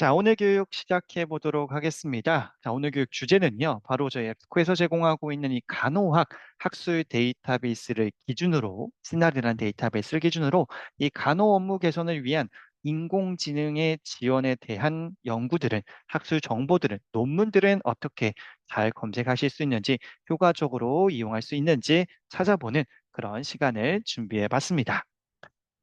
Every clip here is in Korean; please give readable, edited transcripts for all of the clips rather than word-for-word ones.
자, 오늘 교육 시작해 보도록 하겠습니다. 자, 오늘 교육 주제는요, 바로 저희 앱스코에서 제공하고 있는 이 간호학 학술 데이터베이스를 기준으로, 시나리라는 데이터베이스를 기준으로 이 간호 업무 개선을 위한 인공지능의 지원에 대한 연구들은, 학술 정보들은, 논문들은 어떻게 잘 검색하실 수 있는지, 효과적으로 이용할 수 있는지 찾아보는 그런 시간을 준비해 봤습니다.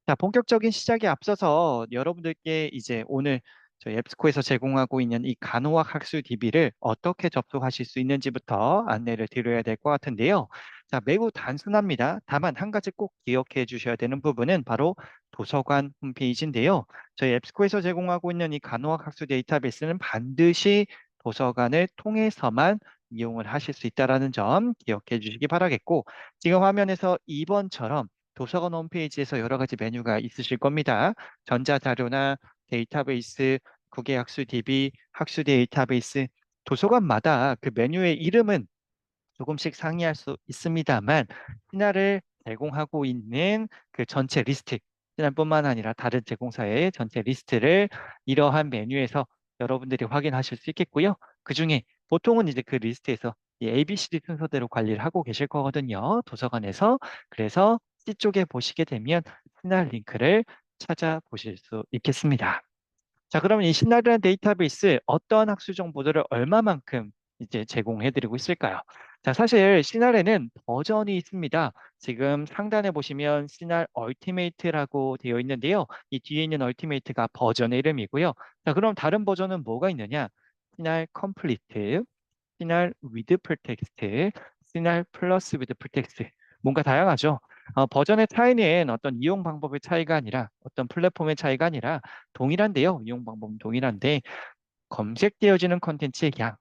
자, 본격적인 시작에 앞서서 여러분들께 이제 오늘 저희 앱스코에서 제공하고 있는 이 간호학 학술 DB를 어떻게 접속하실 수 있는지부터 안내를 드려야 될 것 같은데요. 자, 매우 단순합니다. 다만 한 가지 꼭 기억해 주셔야 되는 부분은 바로 도서관 홈페이지인데요. 저희 앱스코에서 제공하고 있는 이 간호학 학술 데이터베이스는 반드시 도서관을 통해서만 이용을 하실 수 있다는 점 기억해 주시기 바라겠고, 지금 화면에서 2번처럼 도서관 홈페이지에서 여러 가지 메뉴가 있으실 겁니다. 전자자료나 데이터베이스, 국외학술 DB, 학술 데이터베이스, 도서관마다 그 메뉴의 이름은 조금씩 상이할 수 있습니다만, 신화를 제공하고 있는 그 전체 리스트, 신화뿐만 아니라 다른 제공사의 전체 리스트를 이러한 메뉴에서 여러분들이 확인하실 수 있겠고요. 그중에 보통은 이제 그 리스트에서 이 ABCD 순서대로 관리를 하고 계실 거거든요. 도서관에서. 그래서 C쪽에 보시게 되면 신화 링크를 찾아보실 수 있겠습니다. 자, 그러면 이 신나리란 데이터베이스 어떠한 학술 정보들을 얼마만큼 이제 제공해드리고 있을까요? 자, 사실 시나리에는 버전이 있습니다. 지금 상단에 보시면 시날 얼티메이트라고 되어 있는데요. 이 뒤에 있는 얼티메이트가 버전의 이름이고요. 자, 그럼 다른 버전은 뭐가 있느냐? 시날 컴플리트, 시날 위드 풀텍스트, 시날 플러스 위드 풀텍스트. 뭔가 다양하죠. 버전의 차이는 어떤 이용 방법의 차이가 아니라 어떤 플랫폼의 차이가 아니라 동일한데요. 이용 방법은 동일한데 검색되어지는 컨텐츠의 양,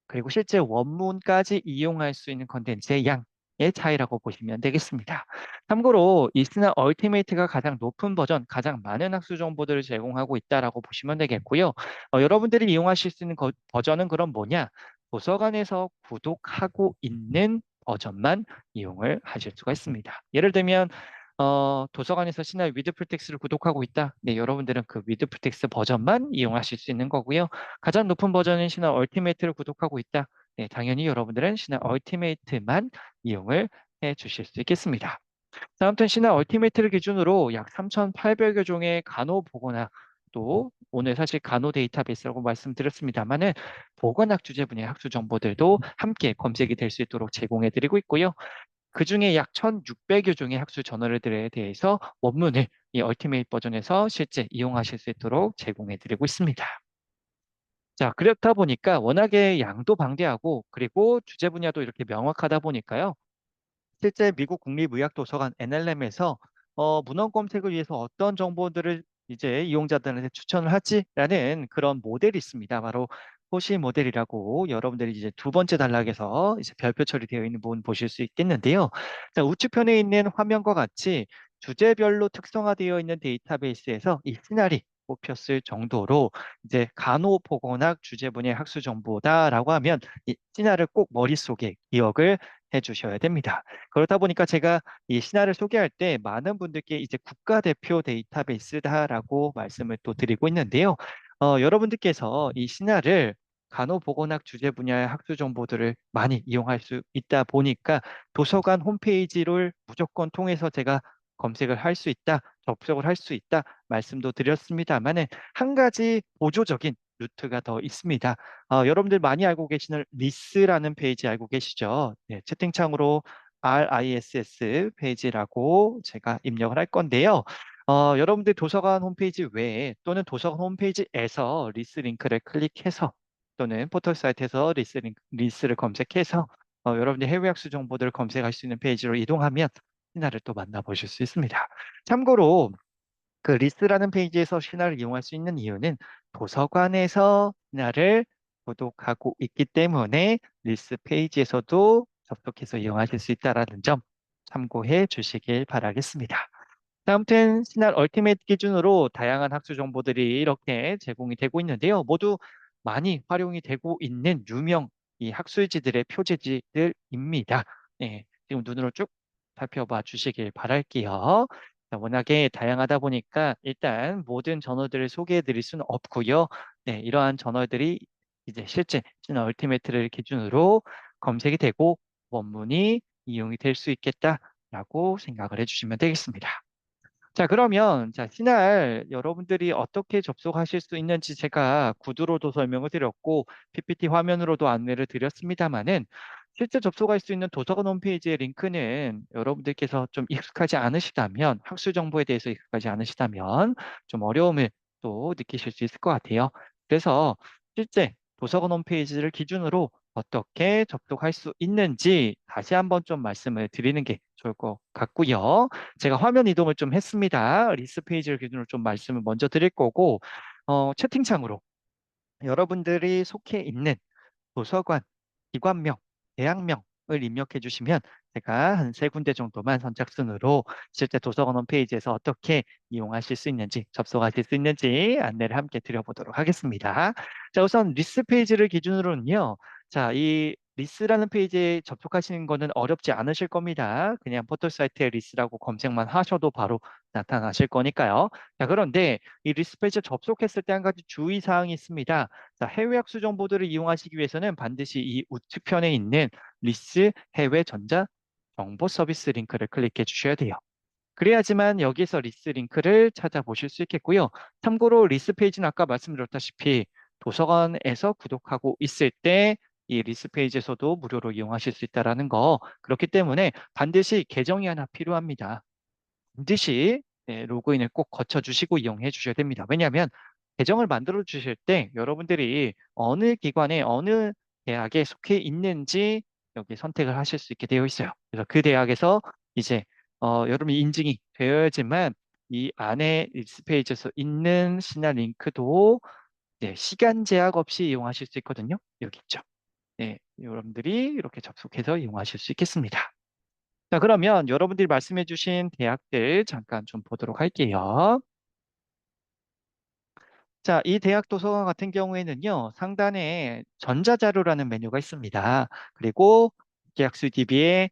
그리고 실제 원문까지 이용할 수 있는 컨텐츠의 양의 차이라고 보시면 되겠습니다. 참고로 이 스나 얼티메이트가 가장 높은 버전, 가장 많은 학술 정보들을 제공하고 있다라고 보시면 되겠고요. 여러분들이 이용하실 수 있는 버전은 그럼 뭐냐? 도서관에서 구독하고 있는 버전만 이용을 하실 수가 있습니다. 예를 들면 도서관에서 시나의 위드풀텍스를 구독하고 있다. 네, 여러분들은 그 위드풀텍스 버전만 이용하실 수 있는 거고요. 가장 높은 버전인 시나 얼티메이트를 구독하고 있다. 네, 당연히 여러분들은 시나 얼티메이트만 이용을 해 주실 수 있겠습니다. 자, 아무튼 시나 얼티메이트를 기준으로 약 3,800여 종의 간호 보건학, 또 오늘 사실 간호 데이터베이스라고 말씀드렸습니다만은 보건학 주제 분야의 학술 정보들도 함께 검색이 될 수 있도록 제공해 드리고 있고요. 그중에 약 1,600여 종의 학술 저널들에 대해서 원문을 이 얼티메이트 버전에서 실제 이용하실 수 있도록 제공해 드리고 있습니다. 자, 그렇다 보니까 워낙에 양도 방대하고 그리고 주제 분야도 이렇게 명확하다 보니까요. 실제 미국 국립의학도서관 NLM에서 문헌 검색을 위해서 어떤 정보들을 이제 이용자들한테 추천을 하지라는 그런 모델이 있습니다. 바로 호시 모델이라고 여러분들이 이제 두 번째 단락에서 이제 별표 처리되어 있는 부분 보실 수 있겠는데요. 자, 우측편에 있는 화면과 같이 주제별로 특성화되어 있는 데이터베이스에서 이 시나리 뽑혔을 정도로 이제 간호보건학 주제 분야의 학술 정보다라고 하면 이 시나를 꼭 머릿속에 기억을 해 주셔야 됩니다. 그렇다 보니까 제가 이 신화를 소개할 때 많은 분들께 이제 국가대표 데이터베이스다라고 말씀을 또 드리고 있는데요. 여러분들께서 이 신화를 간호보건학 주제 분야의 학술 정보들을 많이 이용할 수 있다 보니까 도서관 홈페이지를 무조건 통해서 제가 검색을 할 수 있다, 접속을 할 수 있다 말씀도 드렸습니다만은 한 가지 보조적인 루트가 더 있습니다. 여러분들 많이 알고 계시는 리스라는 페이지 알고 계시죠? 네, 채팅창으로 RISS 페이지라고 제가 입력을 할 건데요. 여러분들 도서관 홈페이지 외에 또는 도서관 홈페이지에서 리스 링크를 클릭해서 또는 포털 사이트에서 리스를 검색해서 여러분들 해외 학술 정보들을 검색할 수 있는 페이지로 이동하면 신화를 또 만나보실 수 있습니다. 참고로 그 리스라는 페이지에서 신화를 이용할 수 있는 이유는 도서관에서 신화를 구독하고 있기 때문에 리스 페이지에서도 접속해서 이용하실 수 있다는 점 참고해 주시길 바라겠습니다. 자, 아무튼 신화 얼티메이트 기준으로 다양한 학술 정보들이 이렇게 제공이 되고 있는데요. 모두 많이 활용이 되고 있는 유명 이 학술지들의 표제지들입니다. 네, 지금 눈으로 쭉 살펴봐 주시길 바랄게요. 자, 워낙에 다양하다 보니까 일단 모든 저널들을 소개해 드릴 수는 없고요. 네, 이러한 저널들이 이제 실제 시나 얼티메트를 기준으로 검색이 되고 원문이 이용이 될 수 있겠다라고 생각을 해주시면 되겠습니다. 자, 그러면 자, 시날 여러분들이 어떻게 접속하실 수 있는지 제가 구두로도 설명을 드렸고 PPT 화면으로도 안내를 드렸습니다만은 실제 접속할 수 있는 도서관 홈페이지의 링크는 여러분들께서 좀 익숙하지 않으시다면 학술 정보에 대해서 익숙하지 않으시다면 좀 어려움을 또 느끼실 수 있을 것 같아요. 그래서 실제 도서관 홈페이지를 기준으로 어떻게 접속할 수 있는지 다시 한번 좀 말씀을 드리는 게 좋을 것 같고요. 제가 화면 이동을 좀 했습니다. 리스 페이지를 기준으로 좀 말씀을 먼저 드릴 거고, 채팅창으로 여러분들이 속해 있는 도서관, 기관명, 대학명을 입력해 주시면 제가 한 세 군데 정도만 선착순으로 실제 도서관 홈페이지에서 어떻게 이용하실 수 있는지, 접속하실 수 있는지 안내를 함께 드려보도록 하겠습니다. 자, 우선 리스 페이지를 기준으로는요. 자, 이 리스라는 페이지에 접속하시는 거는 어렵지 않으실 겁니다. 그냥 포털 사이트에 리스라고 검색만 하셔도 바로 나타나실 거니까요. 자, 그런데 이 리스 페이지에 접속했을 때 한 가지 주의 사항이 있습니다. 자, 해외 학술 정보들을 이용하시기 위해서는 반드시 이 우측편에 있는 리스 해외 전자 정보 서비스 링크를 클릭해 주셔야 돼요. 그래야지만 여기서 리스 링크를 찾아보실 수 있겠고요. 참고로 리스 페이지는 아까 말씀드렸다시피 도서관에서 구독하고 있을 때 이 리스 페이지에서도 무료로 이용하실 수 있다는 거. 그렇기 때문에 반드시 계정이 하나 필요합니다. 반드시 네, 로그인을 꼭 거쳐주시고 이용해 주셔야 됩니다. 왜냐하면 계정을 만들어 주실 때 여러분들이 어느 기관에 어느 대학에 속해 있는지 여기 선택을 하실 수 있게 되어 있어요. 그래서 그 대학에서 이제 여러분이 인증이 되어야지만 이 안에 리스 페이지에서 있는 신한 링크도 네, 시간 제약 없이 이용하실 수 있거든요. 여기 있죠. 네, 여러분들이 이렇게 접속해서 이용하실 수 있겠습니다. 자, 그러면 여러분들이 말씀해 주신 대학들 잠깐 좀 보도록 할게요. 자, 이 대학 도서관 같은 경우에는요, 상단에 전자자료라는 메뉴가 있습니다. 그리고 국계학술 DB에,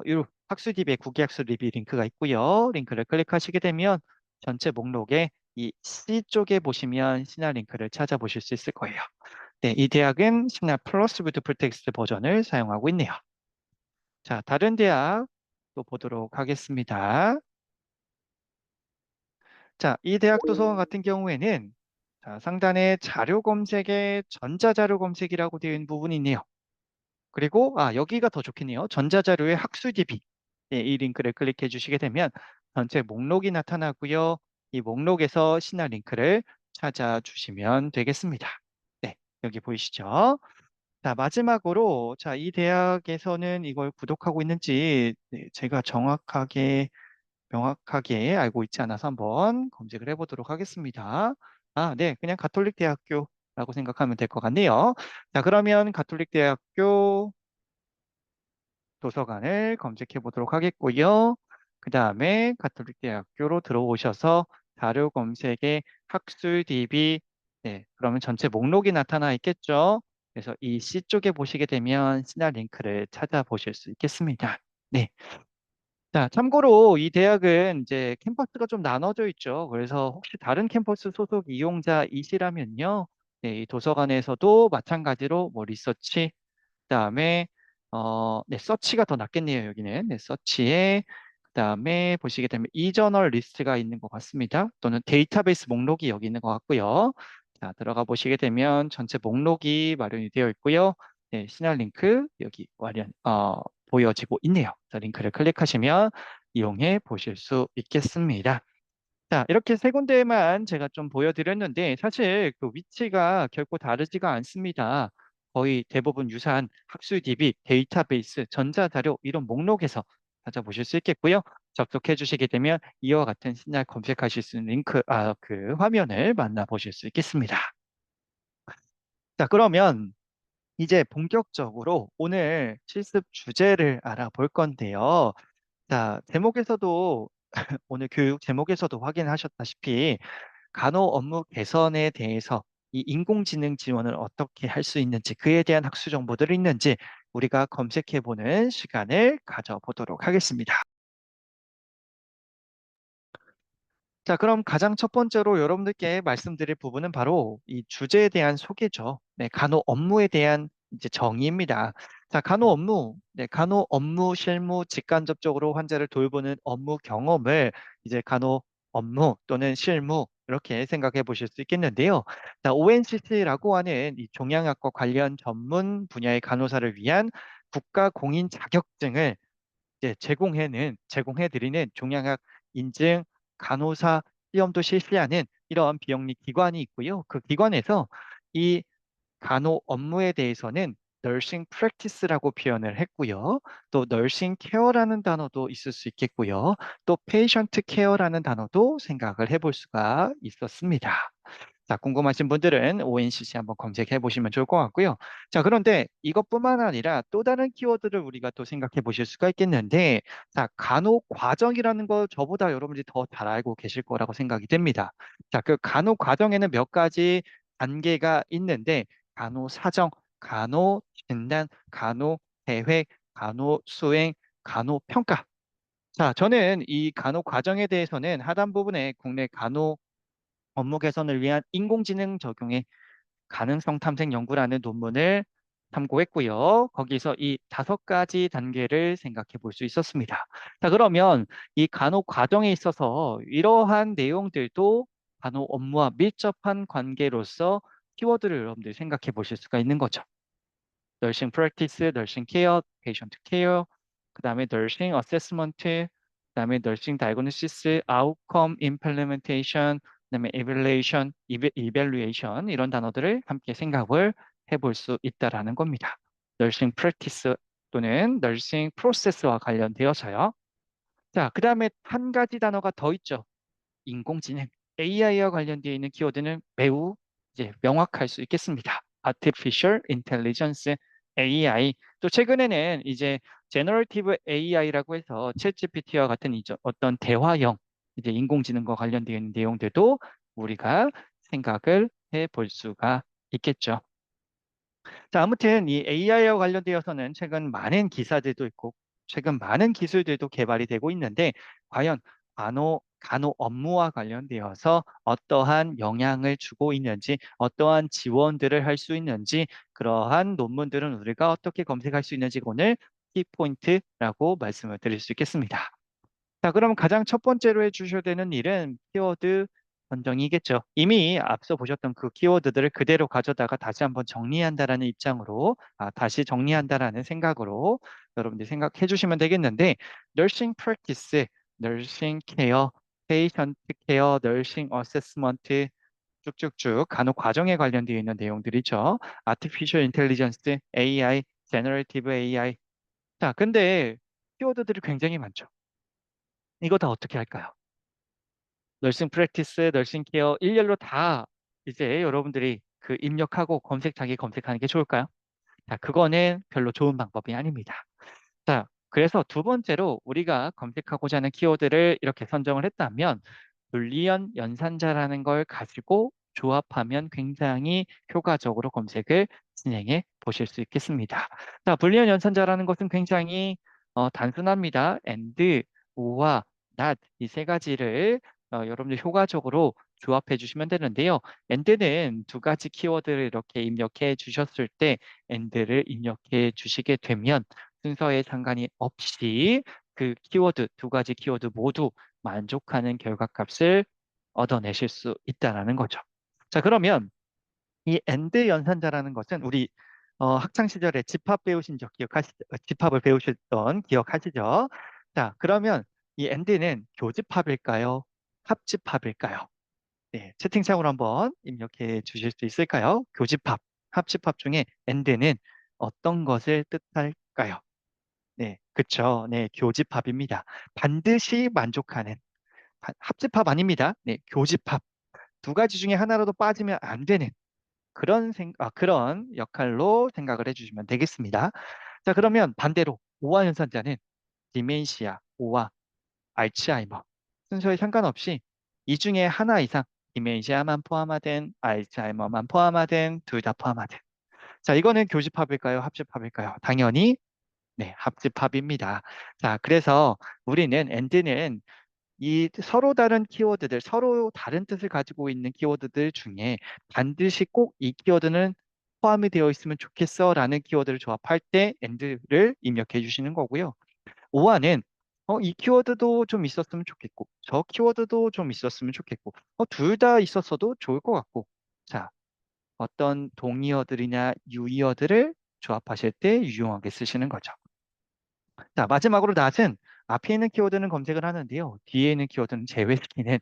이 학술 DB에 국계학술 리뷰 링크가 있고요. 링크를 클릭하시게 되면 전체 목록에 이 C 쪽에 보시면 신화 링크를 찾아보실 수 있을 거예요. 네, 이 대학은 신화 플러스 위드 풀텍스트 버전을 사용하고 있네요. 자, 다른 대학 또 보도록 하겠습니다. 자, 이 대학 도서관 같은 경우에는 자, 상단에 자료 검색에 전자자료 검색이라고 되어 있는 부분이 있네요. 그리고 여기가 더 좋겠네요. 전자자료의 학술 DB. 예, 이 링크를 클릭해 주시게 되면 전체 목록이 나타나고요. 이 목록에서 신화 링크를 찾아주시면 되겠습니다. 네, 여기 보이시죠? 자, 마지막으로 자, 이 대학에서는 이걸 구독하고 있는지 네, 제가 명확하게 알고 있지 않아서 한번 검색을 해보도록 하겠습니다. 네, 그냥 가톨릭 대학교라고 생각하면 될 것 같네요. 자, 그러면 가톨릭 대학교 도서관을 검색해 보도록 하겠고요. 그 다음에 가톨릭 대학교로 들어오셔서 자료 검색에 학술 DB, 네, 그러면 전체 목록이 나타나 있겠죠. 그래서 이 C 쪽에 보시게 되면 시날 링크를 찾아보실 수 있겠습니다. 네. 자, 참고로 이 대학은 이제 캠퍼스가 좀 나눠져 있죠. 그래서 혹시 다른 캠퍼스 소속 이용자이시라면요. 네, 이 도서관에서도 마찬가지로 뭐 리서치, 그다음에 네, 서치가 더 낫겠네요, 여기는. 네, 서치에 그다음에 보시게 되면 이저널 리스트가 있는 것 같습니다. 또는 데이터베이스 목록이 여기 있는 것 같고요. 자, 들어가 보시게 되면 전체 목록이 마련이 되어 있고요. 네, 신할 링크 여기 보여지고 있네요. 자, 링크를 클릭하시면 이용해 보실 수 있겠습니다. 자, 이렇게 세 군데만 제가 좀 보여드렸는데 사실 그 위치가 결코 다르지가 않습니다. 거의 대부분 유사한 학술 DB, 데이터베이스, 전자자료 이런 목록에서 찾아보실 수 있겠고요. 접속해 주시게 되면 이와 같은 신날 검색하실 수 있는 그 화면을 만나보실 수 있겠습니다. 자, 그러면 이제 본격적으로 오늘 실습 주제를 알아볼 건데요. 자, 제목에서도 오늘 교육 제목에서도 확인하셨다시피 간호 업무 개선에 대해서 이 인공지능 지원을 어떻게 할 수 있는지 그에 대한 학술 정보들이 있는지 우리가 검색해 보는 시간을 가져보도록 하겠습니다. 자, 그럼 가장 첫 번째로 여러분들께 말씀드릴 부분은 바로 이 주제에 대한 소개죠. 네, 간호 업무에 대한 이제 정의입니다. 자, 간호 업무, 네, 간호 업무 실무 직간접적으로 환자를 돌보는 업무 경험을 이제 간호 업무 또는 실무 이렇게 생각해 보실 수 있겠는데요. 자, ONCC라고 하는 이 종양학과 관련 전문 분야의 간호사를 위한 국가 공인 자격증을 이제 제공해드리는 종양학 인증 간호사 시험도 실시하는 이런 비영리 기관이 있고요. 그 기관에서 이 간호 업무에 대해서는 nursing practice라고 표현을 했고요. 또 nursing care라는 단어도 있을 수 있겠고요. 또 patient care라는 단어도 생각을 해볼 수가 있었습니다. 자, 궁금하신 분들은 ONCC 한번 검색해 보시면 좋을 것 같고요. 자, 그런데 이것뿐만 아니라 또 다른 키워드를 우리가 또 생각해 보실 수가 있겠는데, 자, 간호 과정이라는 거 저보다 여러분들이 더 잘 알고 계실 거라고 생각이 됩니다. 자, 그 간호 과정에는 몇 가지 단계가 있는데, 간호 사정, 간호 진단, 간호 계획, 간호 수행, 간호 평가. 자, 저는 이 간호 과정에 대해서는 하단 부분에 국내 간호 업무 개선을 위한 인공지능 적용의 가능성 탐색 연구라는 논문을 참고했고요. 거기서 이 5가지 단계를 생각해 볼 수 있었습니다. 자, 그러면 이 간호 과정에 있어서 이러한 내용들도 간호 업무와 밀접한 관계로서 키워드를 여러분들이 생각해 보실 수가 있는 거죠. nursing practice, nursing care, patient care, 그다음에 nursing assessment, 그다음에 nursing diagnosis, outcome implementation, 그다음에 evaluation 이런 단어들을 함께 생각을 해볼 수 있다라는 겁니다. nursing practice 또는 nursing process와 관련되어서요. 자, 그다음에 한 가지 단어가 더 있죠. 인공지능, AI와 관련되어 있는 키워드는 매우 이제 명확할 수 있겠습니다. Artificial Intelligence, AI. 또 최근에는 이제 Generative AI라고 해서 챗GPT와 같은 이제 어떤 대화형 이제 인공지능과 관련되어 있는 내용들도 우리가 생각을 해볼 수가 있겠죠. 자, 아무튼 이 AI와 관련되어서는 최근 많은 기사들도 있고 최근 많은 기술들도 개발이 되고 있는데 과연 간호 업무와 관련되어서 어떠한 영향을 주고 있는지, 어떠한 지원들을 할 수 있는지 그러한 논문들은 우리가 어떻게 검색할 수 있는지 오늘 키포인트라고 말씀을 드릴 수 있겠습니다. 자, 그럼 가장 첫 번째로 해주셔야 되는 일은 키워드 선정이겠죠. 이미 앞서 보셨던 그 키워드들을 그대로 가져다가 다시 한번 정리한다라는 입장으로, 다시 정리한다라는 생각으로 여러분들이 생각해 주시면 되겠는데, nursing practice, nursing care, patient care, nursing assessment, 쭉쭉쭉 간호 과정에 관련되어 있는 내용들이죠. artificial intelligence, AI, generative AI. 자, 근데 키워드들이 굉장히 많죠. 이거 다 어떻게 할까요? 널싱 프랙티스, 널싱 케어 일렬로 다 이제 여러분들이 그 입력하고 자기 검색하는 게 좋을까요? 자, 그거는 별로 좋은 방법이 아닙니다. 자, 그래서 두 번째로 우리가 검색하고자 하는 키워드를 이렇게 선정을 했다면 불리한 연산자라는 걸 가지고 조합하면 굉장히 효과적으로 검색을 진행해 보실 수 있겠습니다. 자, 불리한 연산자라는 것은 굉장히 단순합니다. and, 오와 not 이 세 가지를 여러분들 효과적으로 조합해 주시면 되는데요. and는 두 가지 키워드를 이렇게 입력해 주셨을 때 and를 입력해 주시게 되면 순서에 상관이 없이 그 키워드, 두 가지 키워드 모두 만족하는 결과값을 얻어내실 수 있다는 거죠. 자, 그러면 이 엔드 연산자라는 것은 우리 학창 시절에 집합 배우신 적 기억하시죠? 집합을 배우셨던 기억하시죠? 자, 그러면 이 엔드는 교집합일까요? 합집합일까요? 네, 채팅창으로 한번 입력해 주실 수 있을까요? 교집합, 합집합 중에 엔드는 어떤 것을 뜻할까요? 네, 그쵸. 네, 교집합입니다. 반드시 만족하는 합집합 아닙니다. 네, 교집합. 두 가지 중에 하나라도 빠지면 안 되는 그런 역할로 생각을 해주시면 되겠습니다. 자, 그러면 반대로 오화 연산자는 디멘시아, 오화, 알츠하이머 순서에 상관없이 이 중에 하나 이상 디멘시아만 포함하든 알츠하이머만 포함하든 둘 다 포함하든 자, 이거는 교집합일까요? 합집합일까요? 당연히 네, 합집합입니다. 자, 그래서 우리는 엔드는 이 서로 다른 키워드들, 서로 다른 뜻을 가지고 있는 키워드들 중에 반드시 꼭 이 키워드는 포함이 되어 있으면 좋겠어 라는 키워드를 조합할 때 and를 입력해 주시는 거고요. 5화는 이 키워드도 좀 있었으면 좋겠고 저 키워드도 좀 있었으면 좋겠고 둘 다 있었어도 좋을 것 같고 자, 어떤 동의어들이나 유의어들을 조합하실 때 유용하게 쓰시는 거죠. 자, 마지막으로 낫은 앞에 있는 키워드는 검색을 하는데요. 뒤에 있는 키워드는 제외시키는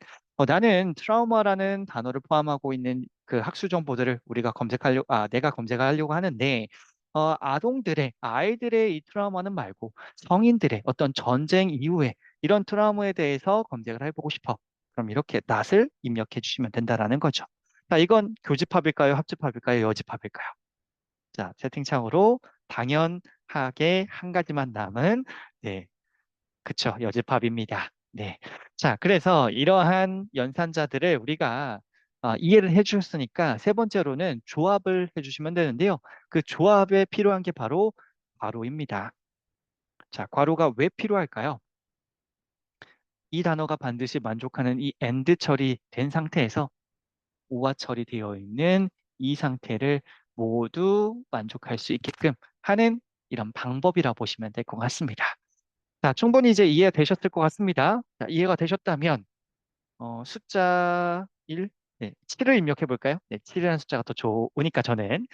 나는 트라우마라는 단어를 포함하고 있는 그 학술 정보들을 내가 검색하려고 하는데 아이들의 이 트라우마는 말고 성인들의 어떤 전쟁 이후에 이런 트라우마에 대해서 검색을 해보고 싶어. 그럼 이렇게 낫을 입력해 주시면 된다라는 거죠. 자, 이건 교집합일까요? 합집합일까요? 여집합일까요? 자, 채팅창으로 당연하게 한 가지만 남은 네, 그쵸. 여집합입니다. 네. 자, 그래서 이러한 연산자들을 우리가 이해를 해주셨으니까 세 번째로는 조합을 해주시면 되는데요. 그 조합에 필요한 게 바로 괄호입니다. 자, 괄호가 왜 필요할까요? 이 단어가 반드시 만족하는 이 and 처리된 상태에서 오화 처리되어 있는 이 상태를 모두 만족할 수 있게끔 하는 이런 방법이라 보시면 될 것 같습니다. 자, 충분히 이제 이해가 되셨을 것 같습니다. 자, 이해가 되셨다면 숫자 1, 네, 7을 입력해 볼까요? 네, 7이라는 숫자가 더 좋으니까 저는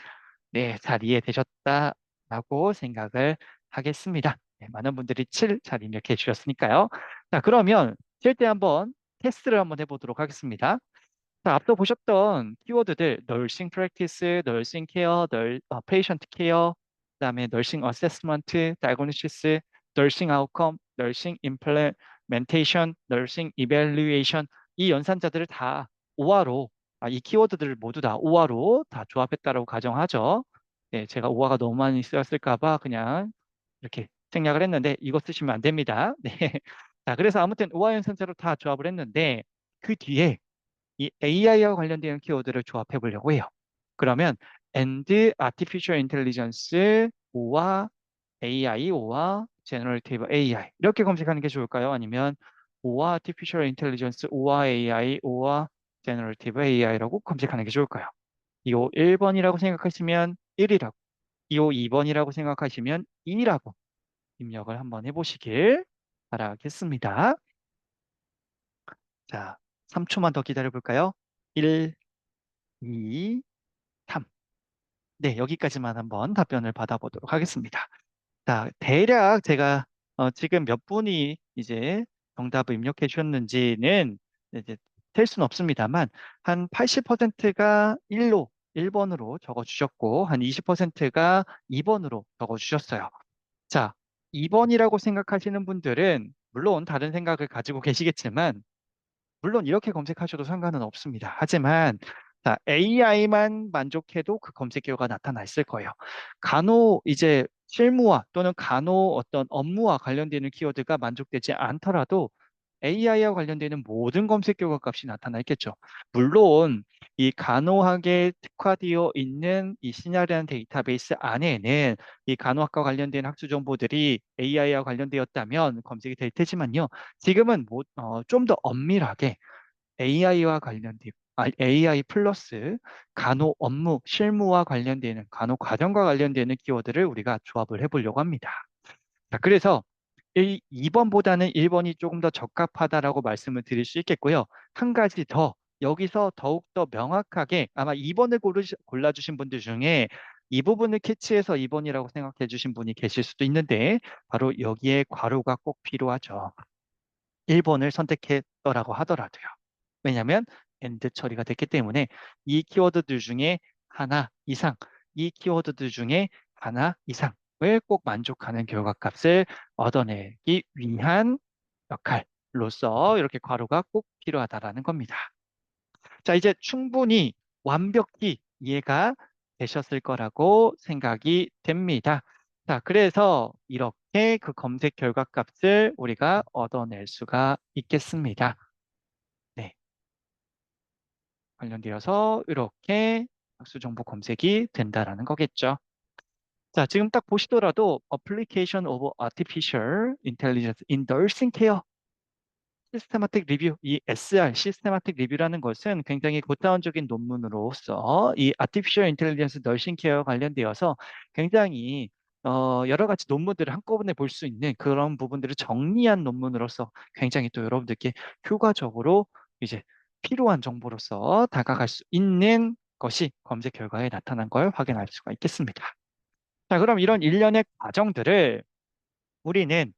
네, 잘 이해되셨다라고 생각을 하겠습니다. 네, 많은 분들이 7 잘 입력해 주셨으니까요. 자, 그러면 칠 때 한번 테스트를 한번 해보도록 하겠습니다. 자, 앞서 보셨던 키워드들, nursing practice, nursing care, patient care, 그다음에 nursing assessment, diagnosis, nursing outcome, nursing implementation, nursing evaluation 이 연산자들을 다 오화로 이 키워드들을 모두 다 오화로 다 조합했다라고 가정하죠. 네, 제가 오화가 너무 많이 쓰였을까 봐 그냥 이렇게 생략을 했는데 이거 쓰시면 안 됩니다. 네. 자, 그래서 아무튼 오화 연산자로 다 조합을 했는데 그 뒤에 이 AI와 관련된 키워드를 조합해 보려고 해요. 그러면 and artificial intelligence 오와 AI 오와 generative AI 이렇게 검색하는 게 좋을까요? 아니면 오와 artificial intelligence 오와 AI 오와 generative AI라고 검색하는 게 좋을까요? 이거 1번이라고 생각하시면 1이라고, 이거 2번이라고 생각하시면 2라고 입력을 한번 해보시길 바라겠습니다. 자, 3초만 더 기다려 볼까요? 1, 2, 3. 네, 여기까지만 한번 답변을 받아보도록 하겠습니다. 자, 대략 제가 지금 몇 분이 이제 정답을 입력해 주셨는지는 이제 셀 수는 없습니다만 한 80%가 1번으로 적어 주셨고 한 20%가 2번으로 적어 주셨어요. 자, 2번이라고 생각하시는 분들은 물론 다른 생각을 가지고 계시겠지만 물론 이렇게 검색하셔도 상관은 없습니다. 하지만 자, AI만 만족해도 그 검색 결과가 나타나 있을 거예요. 간혹 이제 실무와 또는 간혹 어떤 업무와 관련되는 키워드가 만족되지 않더라도 AI와 관련되는 모든 검색 결과 값이 나타나 있겠죠. 물론 이 간호학에 특화되어 있는 이 시나리안 데이터베이스 안에는 이 간호학과 관련된 학술 정보들이 AI와 관련되었다면 검색이 될 테지만요. 지금은 좀 더 엄밀하게 AI와 관련된 AI 플러스 간호 업무, 실무와 관련되는 간호 과정과 관련되는 키워드를 우리가 조합을 해보려고 합니다. 자, 그래서 2번보다는 1번이 조금 더 적합하다라고 말씀을 드릴 수 있겠고요. 한 가지 더 여기서 더욱더 명확하게 아마 2번을 골라주신 분들 중에 이 부분을 캐치해서 2번이라고 생각해 주신 분이 계실 수도 있는데 바로 여기에 괄호가 꼭 필요하죠. 1번을 선택했더라고 하더라도요. 왜냐하면 and 처리가 됐기 때문에 이 키워드들 중에 하나 이상, 이 키워드들 중에 하나 이상을 꼭 만족하는 결과값을 얻어내기 위한 역할로서 이렇게 괄호가 꼭 필요하다라는 겁니다. 자, 이제 충분히 완벽히 이해가 되셨을 거라고 생각이 됩니다. 자, 그래서 이렇게 그 검색 결과값을 우리가 얻어낼 수가 있겠습니다. 네. 관련되어서 이렇게 학수 정보 검색이 된다라는 거겠죠. 자, 지금 딱 보시더라도 Application of Artificial Intelligence in Nursing Care 시스테마틱 리뷰, 이 SR, 시스테마틱 리뷰라는 것은 굉장히 고차원적인 논문으로서 이 아티피셜 인텔리전스 널싱 케어 관련되어서 굉장히 여러 가지 논문들을 한꺼번에 볼 수 있는 그런 부분들을 정리한 논문으로서 굉장히 또 여러분들께 효과적으로 이제 필요한 정보로서 다가갈 수 있는 것이 검색 결과에 나타난 걸 확인할 수가 있겠습니다. 자, 그럼 이런 일련의 과정들을 우리는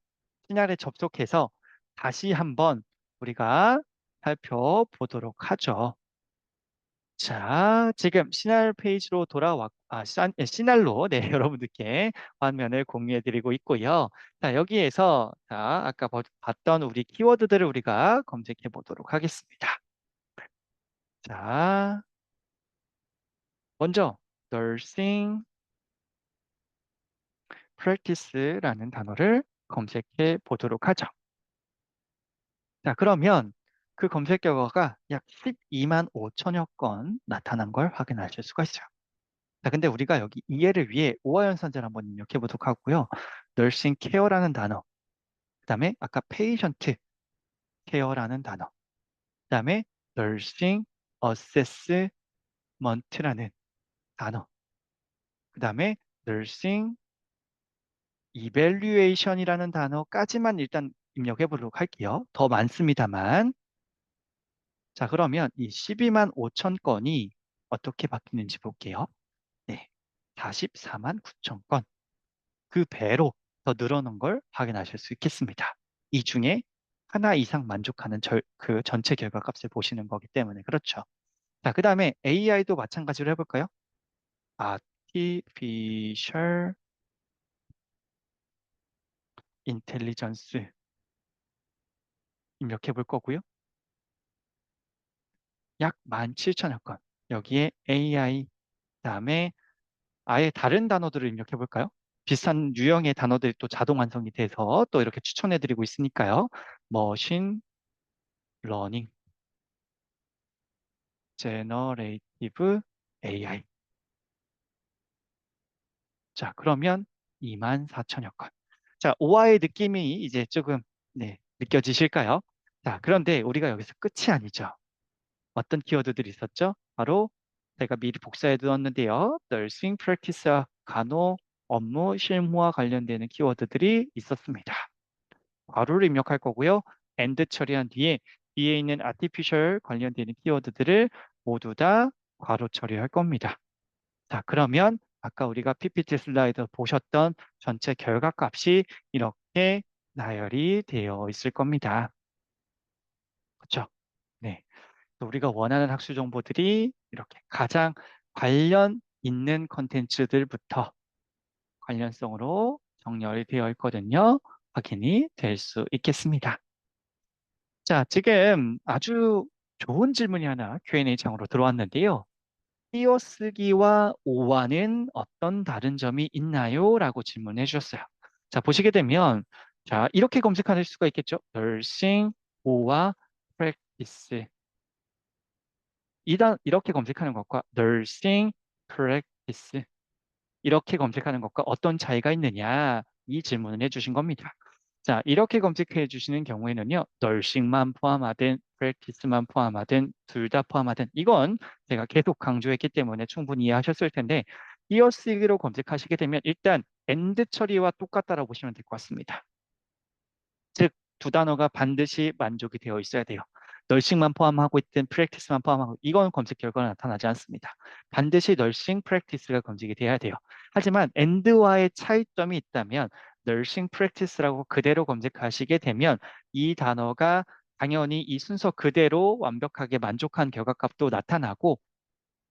시나리오에 접속해서 다시 한번 우리가 살펴보도록 하죠. 자, 지금 시날 페이지로 시날로, 네, 여러분들께 화면을 공유해드리고 있고요. 자, 여기에서, 자, 아까 봤던 우리 키워드들을 우리가 검색해 보도록 하겠습니다. 자, 먼저, nursing practice라는 단어를 검색해 보도록 하죠. 자, 그러면 그 검색 결과가 약 12만 5천여 건 나타난 걸 확인하실 수가 있어요. 자, 근데 우리가 여기 이해를 위해 오화연산자를 한번 입력해 보도록 하고요. nursing care라는 단어, 그 다음에 아까 patient care라는 단어, 그 다음에 nursing assessment라는 단어, 그 다음에 nursing evaluation이라는 단어까지만 일단 입력해 보도록 할게요. 더 많습니다만. 자, 그러면 이 12만 5천 건이 어떻게 바뀌는지 볼게요. 네, 44만 9천 건. 그 배로 더 늘어난 걸 확인하실 수 있겠습니다. 이 중에 하나 이상 만족하는 그 전체 결과값을 보시는 거기 때문에 그렇죠. 자, 그 다음에 AI도 마찬가지로 해볼까요? Artificial Intelligence 입력해 볼 거고요. 약 17,000여 건. 여기에 AI, 그다음에 아예 다른 단어들을 입력해 볼까요? 비슷한 유형의 단어들이 또 자동 완성이 돼서 또 이렇게 추천해 드리고 있으니까요. 머신 러닝, 제너레이티브 AI. 자, 그러면 24,000여 건. 자, 오화의 느낌이 이제 조금 네, 느껴지실까요? 자, 그런데 우리가 여기서 끝이 아니죠. 어떤 키워드들이 있었죠? 바로 제가 미리 복사해 두었는데요. nursing practice와 간호 업무 실무와 관련되는 키워드들이 있었습니다. 괄호를 입력할 거고요. and 처리한 뒤에 있는 artificial 관련되는 키워드들을 모두 다 괄호 처리할 겁니다. 자, 그러면 아까 우리가 PPT 슬라이드 보셨던 전체 결과값이 이렇게 나열이 되어 있을 겁니다. 그렇죠? 네. 우리가 원하는 학술 정보들이 이렇게 가장 관련 있는 컨텐츠들부터 관련성으로 정렬이 되어 있거든요. 확인이 될 수 있겠습니다. 자, 지금 아주 좋은 질문이 하나 Q&A 창으로 들어왔는데요. 띄어쓰기와 오와는 어떤 다른 점이 있나요? 라고 질문해 주셨어요. 자, 보시게 되면, 자, 이렇게 검색할 수가 있겠죠. nursing, 오와, practice. 이렇게 검색하는 것과 nursing, practice. 이렇게 검색하는 것과 어떤 차이가 있느냐? 이 질문을 해주신 겁니다. 자, 이렇게 검색해 주시는 경우에는요, 널싱만 포함하든, practice만 포함하든, 둘 다 포함하든, 이건 제가 계속 강조했기 때문에 충분히 이해하셨을 텐데, 띄어쓰기로 검색하시게 되면 일단 and 처리와 똑같다라고 보시면 될 것 같습니다. 즉, 두 단어가 반드시 만족이 되어 있어야 돼요. 널싱만 포함하고 있든 프랙티스만 포함하고 이건 검색 결과가 나타나지 않습니다. 반드시 널싱 프랙티스가 검색이 돼야 돼요. 하지만 and와의 차이점이 있다면 널싱 프랙티스라고 그대로 검색하시게 되면 이 단어가 당연히 이 순서 그대로 완벽하게 만족한 결과값도 나타나고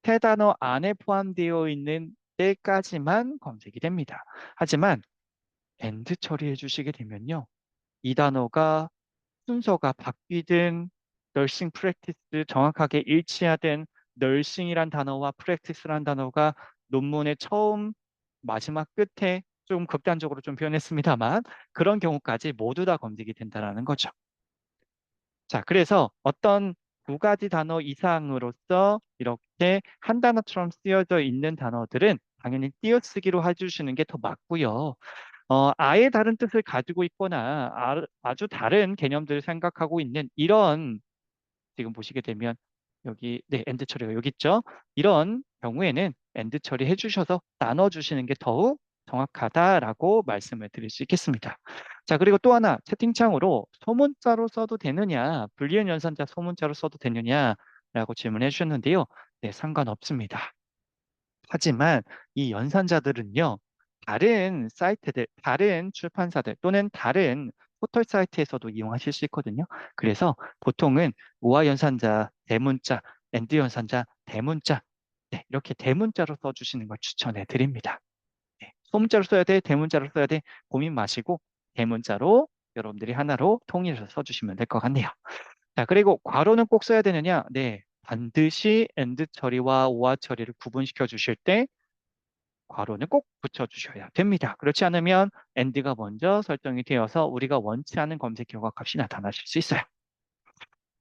세 단어 안에 포함되어 있는 때까지만 검색이 됩니다. 하지만 and 처리해 주시게 되면요. 이 단어가 순서가 바뀌든 널싱 프랙티스 정확하게 일치하든 널싱이란 단어와 프랙티스란 단어가 논문의 처음 마지막 끝에 좀 극단적으로 좀 표현했습니다만 그런 경우까지 모두 다 검색이 된다는 거죠. 자, 그래서 어떤 두 가지 단어 이상으로서 이렇게 한 단어처럼 쓰여져 있는 단어들은 당연히 띄어쓰기로 해주시는 게 더 맞고요. 아예 다른 뜻을 가지고 있거나 아주 다른 개념들을 생각하고 있는 이런 지금 보시게 되면 여기 네 엔드 처리가 여기 있죠. 이런 경우에는 엔드 처리해 주셔서 나눠 주시는 게 더욱 정확하다라고 말씀을 드릴 수 있겠습니다. 자, 그리고 또 하나 채팅창으로 소문자로 써도 되느냐, 불리한 연산자 소문자로 써도 되느냐라고 질문해 주셨는데요. 네, 상관없습니다. 하지만 이 연산자들은요, 다른 사이트들, 다른 출판사들 또는 다른 포털 사이트에서도 이용하실 수 있거든요. 그래서 보통은 우화 연산자, 대문자, 엔드 연산자, 대문자, 네, 이렇게 대문자로 써주시는 걸 추천해 드립니다. 네, 소문자로 써야 돼, 대문자로 써야 돼, 고민 마시고 대문자로 여러분들이 하나로 통일해서 써주시면 될 것 같네요. 자, 그리고 괄호는 꼭 써야 되느냐? 네, 반드시 엔드 처리와 오화 처리를 구분시켜 주실 때 괄호는 꼭 붙여주셔야 됩니다. 그렇지 않으면 엔드가 먼저 설정이 되어서 우리가 원치 않은 검색 결과 값이 나타나실 수 있어요.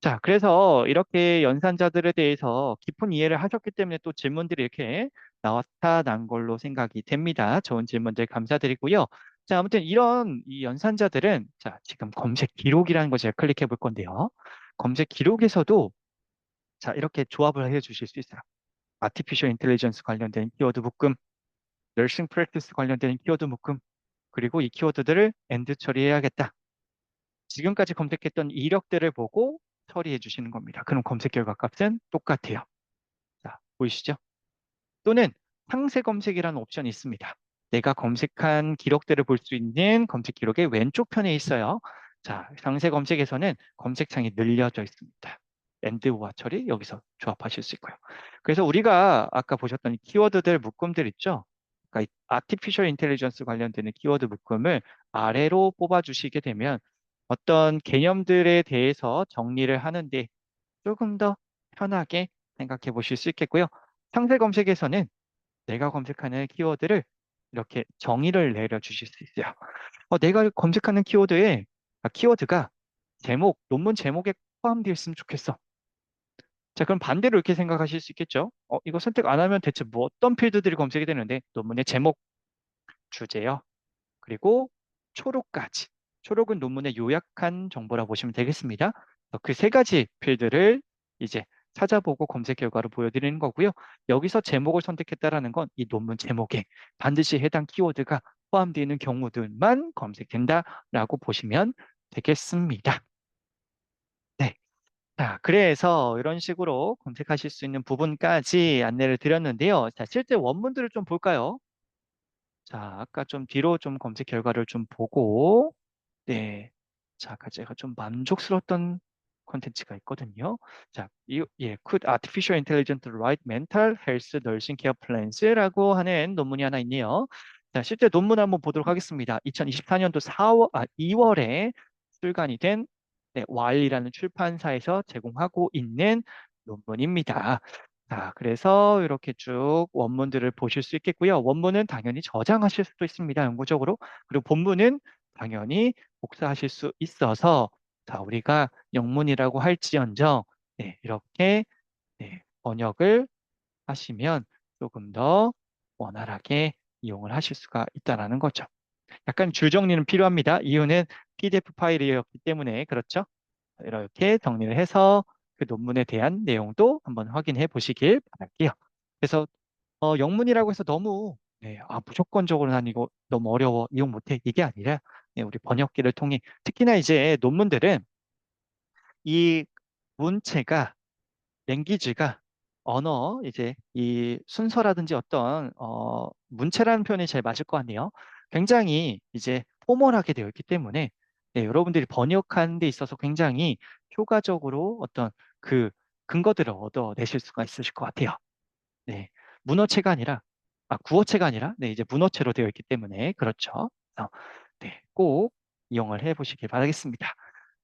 자, 그래서 이렇게 연산자들에 대해서 깊은 이해를 하셨기 때문에 또 질문들이 이렇게 나타난 걸로 생각이 됩니다. 좋은 질문들 감사드리고요. 자, 아무튼 이런 이 연산자들은 자, 지금 검색 기록이라는 거 제가 클릭해 볼 건데요. 검색 기록에서도 자, 이렇게 조합을 해 주실 수 있어요. 아티피셜 인텔리전스 관련된 키워드 묶음, 널싱 프랙티스 관련된 키워드 묶음, 그리고 이 키워드들을 엔드 처리해야겠다. 지금까지 검색했던 이력들을 보고 처리해 주시는 겁니다. 그럼 검색 결과 값은 똑같아요. 자, 보이시죠? 또는 상세 검색이라는 옵션이 있습니다. 내가 검색한 기록들을 볼 수 있는 검색 기록의 왼쪽 편에 있어요. 자, 상세 검색에서는 검색창이 늘려져 있습니다. 엔드와 처리 여기서 조합하실 수 있고요. 그래서 우리가 아까 보셨던 이 키워드들 묶음들 있죠? 그러니까 이 아티피셜 인텔리전스 관련되는 키워드 묶음을 아래로 뽑아주시게 되면 어떤 개념들에 대해서 정리를 하는데 조금 더 편하게 생각해 보실 수 있겠고요. 상세 검색에서는 내가 검색하는 키워드를 이렇게 정의를 내려주실 수 있어요. 내가 검색하는 키워드에 키워드가 논문 제목에 포함되어 있으면 좋겠어. 자, 그럼 반대로 이렇게 생각하실 수 있겠죠? 이거 선택 안 하면 대체 뭐 어떤 필드들이 검색이 되는데 논문의 제목, 주제요. 그리고 초록까지. 초록은 논문의 요약한 정보라고 보시면 되겠습니다. 그 세 가지 필드를 이제 찾아보고 검색 결과로 보여드리는 거고요. 여기서 제목을 선택했다라는 건 이 논문 제목에 반드시 해당 키워드가 포함되어 있는 경우들만 검색된다라고 보시면 되겠습니다. 네. 자, 그래서 이런 식으로 검색하실 수 있는 부분까지 안내를 드렸는데요. 자, 실제 원문들을 좀 볼까요? 자, 아까 좀 뒤로 좀 검색 결과를 좀 보고, 네. 자, 아까 제가 좀 만족스러웠던 콘텐츠가 있거든요. 자, Could Artificial Intelligence Write Mental Health Nursing Care Plans라고 하는 논문이 하나 있네요. 자, 실제 논문 한번 보도록 하겠습니다. 2024년도 2월에 출간이 된 네, 와일이라는 출판사에서 제공하고 있는 논문입니다. 자, 그래서 이렇게 쭉 원문들을 보실 수 있겠고요. 원문은 당연히 저장하실 수도 있습니다. 영구적으로. 그리고 본문은 당연히 복사하실 수 있어서 자, 우리가 영문이라고 할지언정 네, 이렇게 네, 번역을 하시면 조금 더 원활하게 이용을 하실 수가 있다는 거죠. 약간 줄 정리는 필요합니다. 이유는 PDF 파일이었기 때문에 그렇죠. 이렇게 정리를 해서 그 논문에 대한 내용도 한번 확인해 보시길 바랄게요. 그래서 영문이라고 해서 너무 네, 무조건적으로는 아니고 너무 어려워 이용 못해 이게 아니라 네, 우리 번역기를 통해 특히나 이제 논문들은 이 문체가 랭귀지가 언어 이제 이 순서라든지 어떤 문체라는 표현이 제일 맞을 것 같네요. 굉장히 이제 포멀하게 되어 있기 때문에 네, 여러분들이 번역하는 데 있어서 굉장히 효과적으로 어떤 그 근거들을 얻어내실 수가 있으실 것 같아요. 네, 문어체가 아니라 구어체가 아니라 네, 이제 문어체로 되어 있기 때문에 그렇죠. 네, 꼭 이용을 해보시길 바라겠습니다.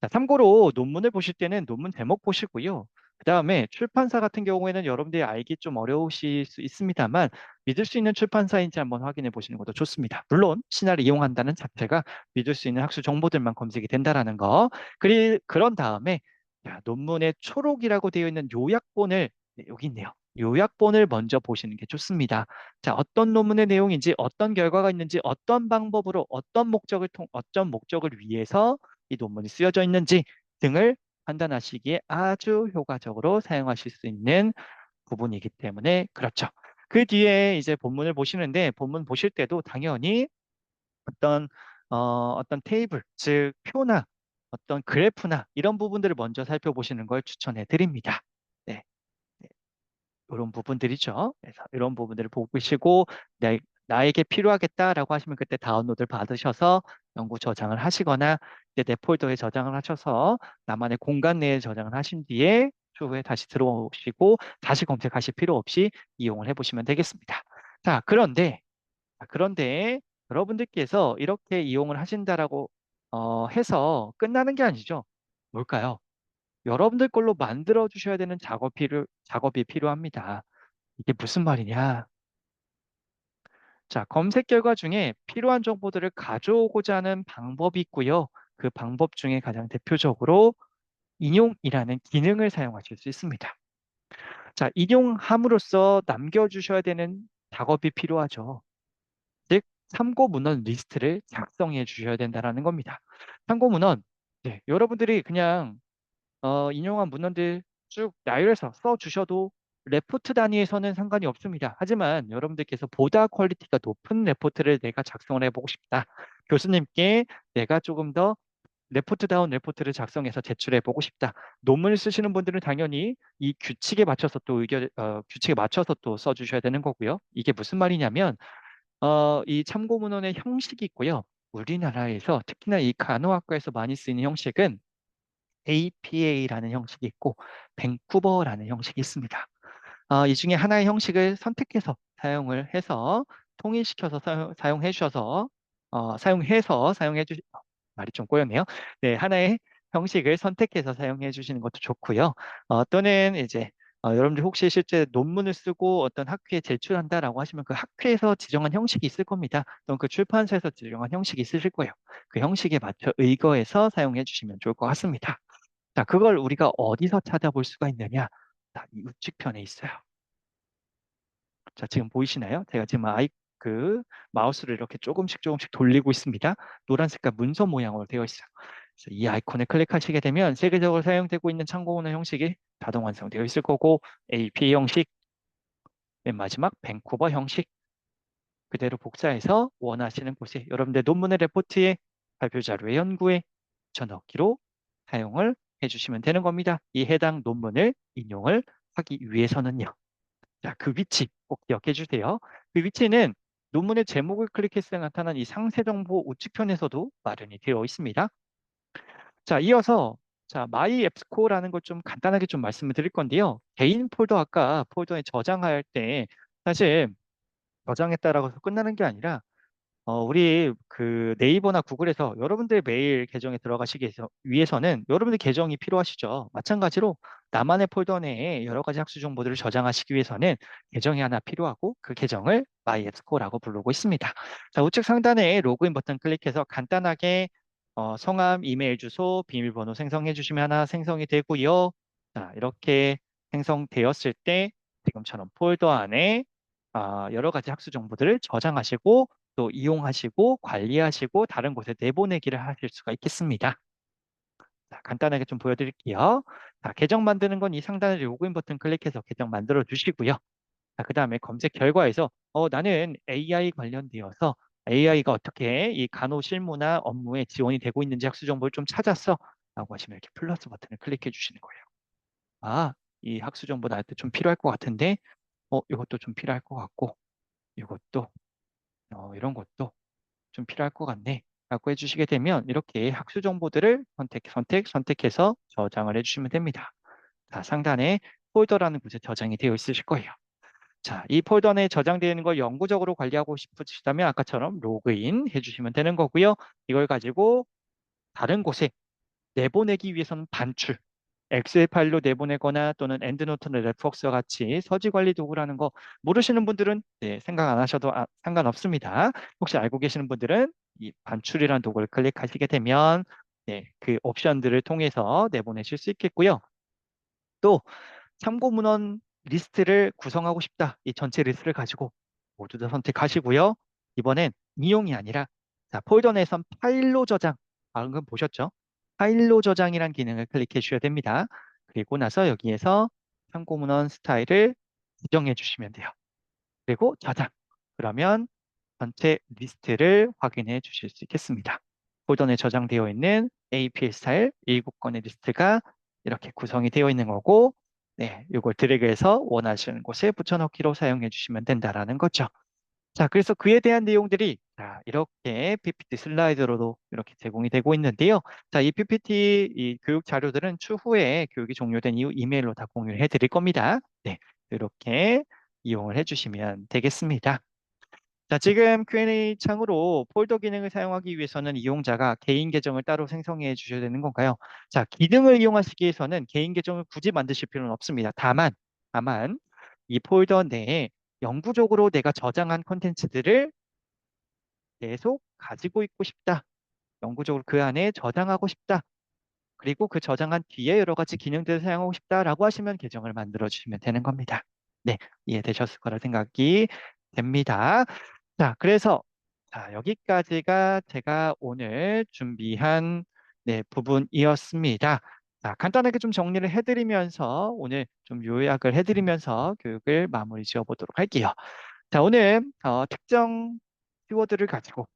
자, 참고로 논문을 보실 때는 논문 제목 보시고요. 그 다음에 출판사 같은 경우에는 여러분들이 알기 좀 어려우실 수 있습니다만 믿을 수 있는 출판사인지 한번 확인해 보시는 것도 좋습니다. 물론 신화를 이용한다는 자체가 믿을 수 있는 학술 정보들만 검색이 된다라는 거. 그런 다음에 자, 논문의 초록이라고 되어 있는 요약본을 네, 여기 있네요. 요약본을 먼저 보시는 게 좋습니다. 자, 어떤 논문의 내용인지, 어떤 결과가 있는지, 어떤 방법으로, 어떤 목적을 위해서 이 논문이 쓰여져 있는지 등을 판단하시기에 아주 효과적으로 사용하실 수 있는 부분이기 때문에 그렇죠. 그 뒤에 이제 본문을 보시는데 본문 보실 때도 당연히 어떤 어떤 테이블, 즉 표나 어떤 그래프나 이런 부분들을 먼저 살펴보시는 걸 추천해 드립니다. 네. 이런 부분들이죠. 그래서 이런 부분들을 보시고 나에게 필요하겠다라고 하시면 그때 다운로드를 받으셔서 연구 저장을 하시거나 이제 내 폴더에 저장을 하셔서 나만의 공간 내에 저장을 하신 뒤에 추후에 다시 들어오시고 다시 검색하실 필요 없이 이용을 해보시면 되겠습니다. 자, 그런데 여러분들께서 이렇게 이용을 하신다라고 해서 끝나는 게 아니죠. 뭘까요? 여러분들 걸로 만들어 주셔야 되는 작업이 필요합니다. 이게 무슨 말이냐? 자, 검색 결과 중에 필요한 정보들을 가져오고자 하는 방법이 있고요. 그 방법 중에 가장 대표적으로 인용이라는 기능을 사용하실 수 있습니다. 자, 인용함으로써 남겨주셔야 되는 작업이 필요하죠. 즉, 참고 문헌 리스트를 작성해 주셔야 된다는 겁니다. 참고 문헌, 네, 여러분들이 그냥 인용한 문헌들 쭉 나열해서 써주셔도 레포트 단위에서는 상관이 없습니다. 하지만 여러분들께서 보다 퀄리티가 높은 레포트를 내가 작성을 해보고 싶다. 교수님께 내가 조금 더 레포트다운 레포트를 작성해서 제출해보고 싶다. 논문을 쓰시는 분들은 당연히 이 규칙에 맞춰서 또 규칙에 맞춰서 또 써주셔야 되는 거고요. 이게 무슨 말이냐면 이 참고 문헌의 형식이 있고요. 우리나라에서 특히나 이 간호학과에서 많이 쓰이는 형식은 APA라는 형식이 있고 밴쿠버라는 형식이 있습니다. 이 중에 하나의 형식을 선택해서 사용을 해서 통일시켜서 사용해 주셔서 사용해서 사용해 주 말이 좀 꼬였네요. 네, 하나의 형식을 선택해서 사용해 주시는 것도 좋고요. 또는 이제 여러분들 혹시 실제 논문을 쓰고 어떤 학회에 제출한다라고 하시면 그 학회에서 지정한 형식이 있을 겁니다. 또는 그 출판사에서 지정한 형식이 있으실 거예요. 그 형식에 맞춰 의거해서 사용해 주시면 좋을 것 같습니다. 자, 그걸 우리가 어디서 찾아볼 수가 있느냐? 자, 이 우측편에 있어요. 자, 지금 보이시나요? 제가 지금 그 마우스를 이렇게 조금씩 조금씩 돌리고 있습니다. 노란 색깔 문서 모양으로 되어 있어요. 그래서 이 아이콘을 클릭하시게 되면 세계적으로 사용되고 있는 참고문헌 형식이 자동 완성되어 있을 거고 APA 형식, 맨 마지막 밴쿠버 형식 그대로 복사해서 원하시는 곳에 여러분들 논문의 레포트에 발표 자료의 연구에 붙여넣기로 사용을 해주시면 되는 겁니다. 이 해당 논문을 인용을 하기 위해서는요. 자, 그 위치 꼭 기억해 주세요. 그 위치는 논문의 제목을 클릭했을 때 나타난 이 상세 정보 우측편에서도 마련이 되어 있습니다. 자, 이어서 자, 마이 앱스코어라는 걸 좀 간단하게 좀 말씀을 드릴 건데요. 개인 폴더 아까 폴더에 저장할 때 사실 저장했다라고 해서 끝나는 게 아니라 우리 그 네이버나 구글에서 여러분들 메일 계정에 들어가시기 위해서는 여러분들 계정이 필요하시죠. 마찬가지로 나만의 폴더 내에 여러 가지 학술 정보들을 저장하시기 위해서는 계정이 하나 필요하고 그 계정을 MyEBSCO라고 부르고 있습니다. 자, 우측 상단에 로그인 버튼 클릭해서 간단하게 성함, 이메일 주소, 비밀번호 생성해 주시면 하나 생성이 되고요. 자, 이렇게 생성되었을 때 지금처럼 폴더 안에 여러 가지 학술 정보들을 저장하시고 또 이용하시고 관리하시고 다른 곳에 내보내기를 하실 수가 있겠습니다. 자, 간단하게 좀 보여드릴게요. 자, 계정 만드는 건 이 상단의 로그인 버튼 클릭해서 계정 만들어 주시고요. 자, 그 다음에 검색 결과에서 나는 AI 관련되어서 AI가 어떻게 이 간호 실무나 업무에 지원이 되고 있는지 학술 정보를 좀 찾았어 라고 하시면 이렇게 플러스 버튼을 클릭해 주시는 거예요. 이 학술 정보 나한테 좀 필요할 것 같은데 이것도 좀 필요할 것 같고 이것도 이런 것도 좀 필요할 것 같네. 라고 해주시게 되면 이렇게 학수 정보들을 선택해서 저장을 해주시면 됩니다. 자, 상단에 폴더라는 곳에 저장이 되어 있으실 거예요. 자, 이 폴더 내에 저장되어 있는 걸 영구적으로 관리하고 싶으시다면 아까처럼 로그인 해주시면 되는 거고요. 이걸 가지고 다른 곳에 내보내기 위해서는 반출, 엑셀 파일로 내보내거나 또는 엔드노트나 레프웍스와 같이 서지 관리 도구라는 거 모르시는 분들은 생각 안 하셔도 상관없습니다. 혹시 알고 계시는 분들은 이 반출이라는 도구를 클릭하시게 되면 그 옵션들을 통해서 내보내실 수 있겠고요. 또 참고 문헌 리스트를 구성하고 싶다. 이 전체 리스트를 가지고 모두 다 선택하시고요. 이번엔 이용이 아니라 자, 폴더 내에선 파일로 저장. 방금 보셨죠? 파일로 저장이란 기능을 클릭해 주셔야 됩니다. 그리고 나서 여기에서 참고 문헌 스타일을 지정해 주시면 돼요. 그리고 저장. 그러면 전체 리스트를 확인해 주실 수 있겠습니다. 폴더 내 저장되어 있는 APL 스타일 7건의 리스트가 이렇게 구성이 되어 있는 거고, 네, 이걸 드래그해서 원하시는 곳에 붙여넣기로 사용해 주시면 된다라는 거죠. 자, 그래서 그에 대한 내용들이 자, 이렇게 PPT 슬라이드로도 이렇게 제공이 되고 있는데요. 자, 이 PPT 이 교육 자료들은 추후에 교육이 종료된 이후 이메일로 다 공유를 해 드릴 겁니다. 네, 이렇게 이용을 해 주시면 되겠습니다. 자, 지금 Q&A 창으로 폴더 기능을 사용하기 위해서는 이용자가 개인 계정을 따로 생성해 주셔야 되는 건가요? 자, 기능을 이용하시기 위해서는 개인 계정을 굳이 만드실 필요는 없습니다. 다만 이 폴더 내에 영구적으로 내가 저장한 콘텐츠들을 계속 가지고 있고 싶다. 영구적으로 그 안에 저장하고 싶다. 그리고 그 저장한 뒤에 여러 가지 기능들을 사용하고 싶다라고 하시면 계정을 만들어 주시면 되는 겁니다. 네, 이해되셨을 거라 생각이 됩니다. 자, 그래서 자, 여기까지가 제가 오늘 준비한 네, 부분이었습니다. 자, 간단하게 좀 정리를 해드리면서 오늘 좀 요약을 해드리면서 교육을 마무리 지어보도록 할게요. 자, 오늘 특정 키워드를 가지고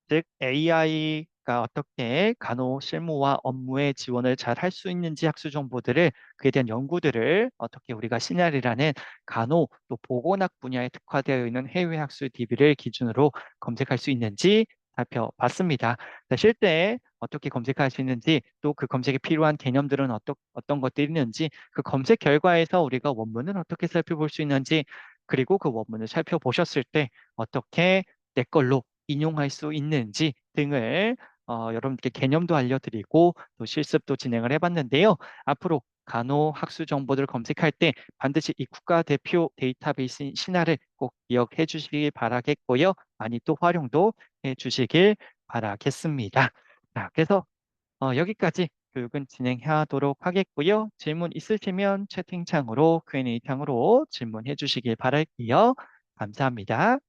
즉 AI가 어떻게 간호 실무와 업무의 지원을 잘 할 수 있는지 학술 정보들을 그에 대한 연구들을 어떻게 우리가 시나리라는 간호 또 보건학 분야에 특화되어 있는 해외 학술 DB를 기준으로 검색할 수 있는지 살펴봤습니다. 자, 실제 어떻게 검색할 수 있는지 또 그 검색에 필요한 개념들은 어떤 것들이 있는지 그 검색 결과에서 우리가 원문을 어떻게 살펴볼 수 있는지 그리고 그 원문을 살펴보셨을 때 어떻게 내 걸로 인용할 수 있는지 등을 여러분께 개념도 알려드리고 또 실습도 진행을 해봤는데요. 앞으로 간호학술 정보들을 검색할 때 반드시 이 국가대표 데이터베이스인 신화를 꼭 기억해 주시길 바라겠고요. 많이 또 활용도 해 주시길 바라겠습니다. 자, 그래서 여기까지 교육은 진행하도록 하겠고요. 질문 있으시면 채팅창으로 Q&A 창으로 질문해 주시길 바랄게요. 감사합니다.